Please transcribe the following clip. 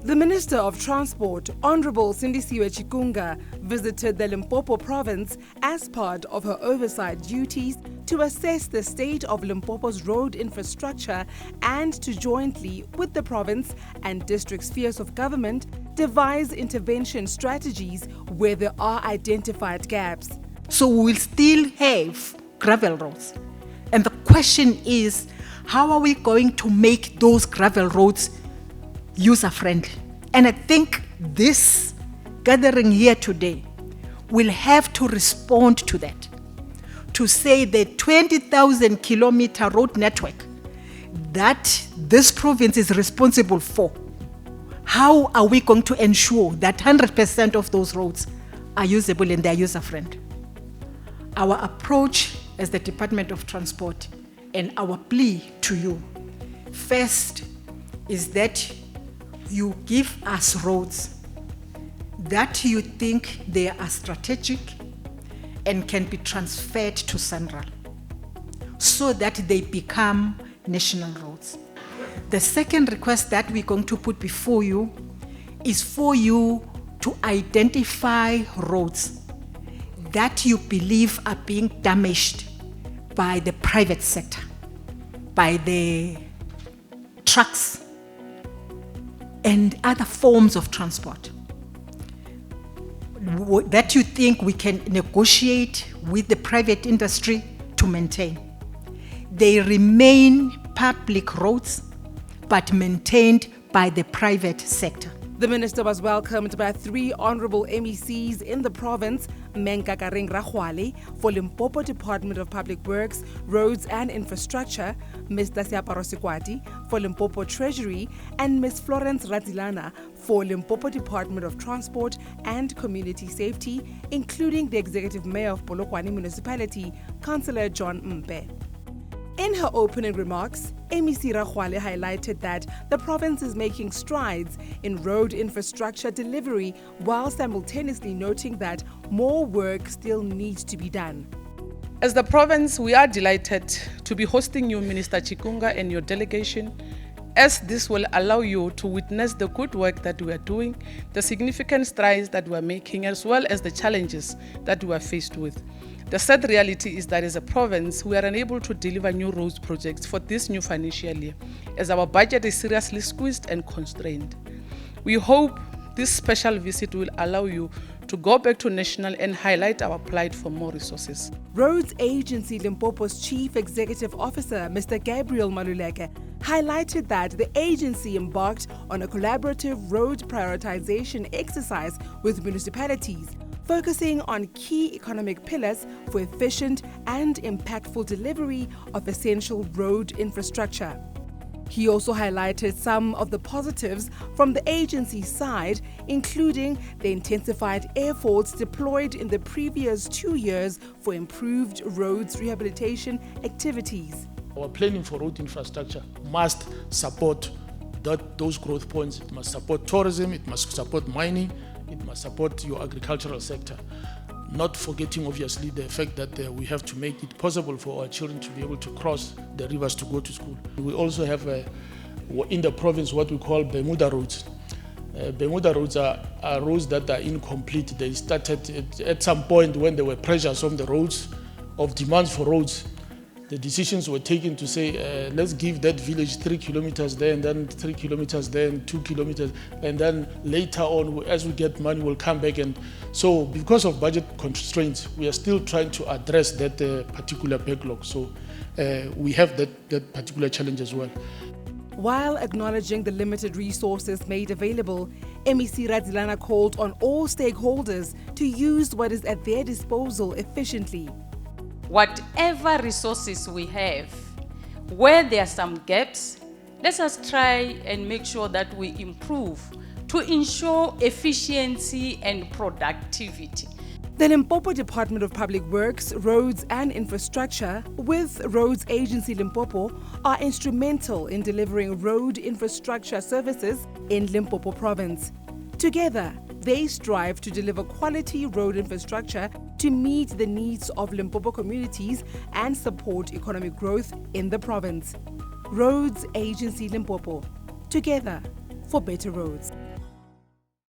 The Minister of Transport, Honorable Sindisiwe Chikunga, visited the Limpopo province as part of her oversight duties to assess the state of Limpopo's road infrastructure and to jointly, with the province and district spheres of government, devise intervention strategies where there are identified gaps. So we will still have gravel roads. And the question is, how are we going to make those gravel roads user-friendly? And I think this gathering here today will have to respond to that, to say the 20,000 kilometer road network that this province is responsible for, how are we going to ensure that 100% of those roads are usable and they're user-friendly? Our approach as the Department of Transport and our plea to you, first, is that you give us roads that you think they are strategic and can be transferred to Central so that they become national roads. The second request that we're going to put before you is for you to identify roads that you believe are being damaged by the private sector, by the trucks and other forms of transport, that you think we can negotiate with the private industry to maintain. They remain public roads, but maintained by the private sector. The minister was welcomed by 3 honorable MECs in the province, Menkakareng Rakhwale for Limpopo Department of Public Works, Roads and Infrastructure, Ms. Tasiaparo Sikwati for Limpopo Treasury, and Ms. Florence Radilana for Limpopo Department of Transport and Community Safety, including the Executive Mayor of Polokwane Municipality, Councillor John Mpe. In her opening remarks, MEC Rakhwale highlighted that the province is making strides in road infrastructure delivery while simultaneously noting that more work still needs to be done. As the province, we are delighted to be hosting you, Minister Chikunga, and your delegation, as this will allow you to witness the good work that we are doing, the significant strides that we are making, as well as the challenges that we are faced with. The sad reality is that as a province, we are unable to deliver new roads projects for this new financial year, as our budget is seriously squeezed and constrained. We hope this special visit will allow you to go back to national and highlight our plight for more resources. Roads Agency Limpopo's Chief Executive Officer, Mr. Gabriel Maluleke, highlighted that the agency embarked on a collaborative road prioritization exercise with municipalities, focusing on key economic pillars for efficient and impactful delivery of essential road infrastructure. He also highlighted some of the positives from the agency's side, including the intensified efforts deployed in the previous 2 years for improved roads rehabilitation activities. Our planning for road infrastructure must support those growth points. It must support tourism, it must support mining, it must support your agricultural sector. Not forgetting, obviously, the fact that we have to make it possible for our children to be able to cross the rivers to go to school. We also have in the province what we call Bermuda roads. Bermuda roads are roads that are incomplete. They started at some point when there were pressures on the roads, of demands for roads. The decisions were taken to say, let's give that village 3 kilometers there, and then 3 kilometers there, and 2 kilometers, and then later on, as we get money, we'll come back. And so, because of budget constraints, we are still trying to address that particular backlog. So, we have that particular challenge as well. While acknowledging the limited resources made available, MEC Radilana called on all stakeholders to use what is at their disposal efficiently. Whatever resources we have, where there are some gaps, let us try and make sure that we improve to ensure efficiency and productivity. The Limpopo Department of Public Works, Roads and Infrastructure, with Roads Agency Limpopo, are instrumental in delivering road infrastructure services in Limpopo province. Together, they strive to deliver quality road infrastructure to meet the needs of Limpopo communities and support economic growth in the province. Roads Agency Limpopo, together for better roads.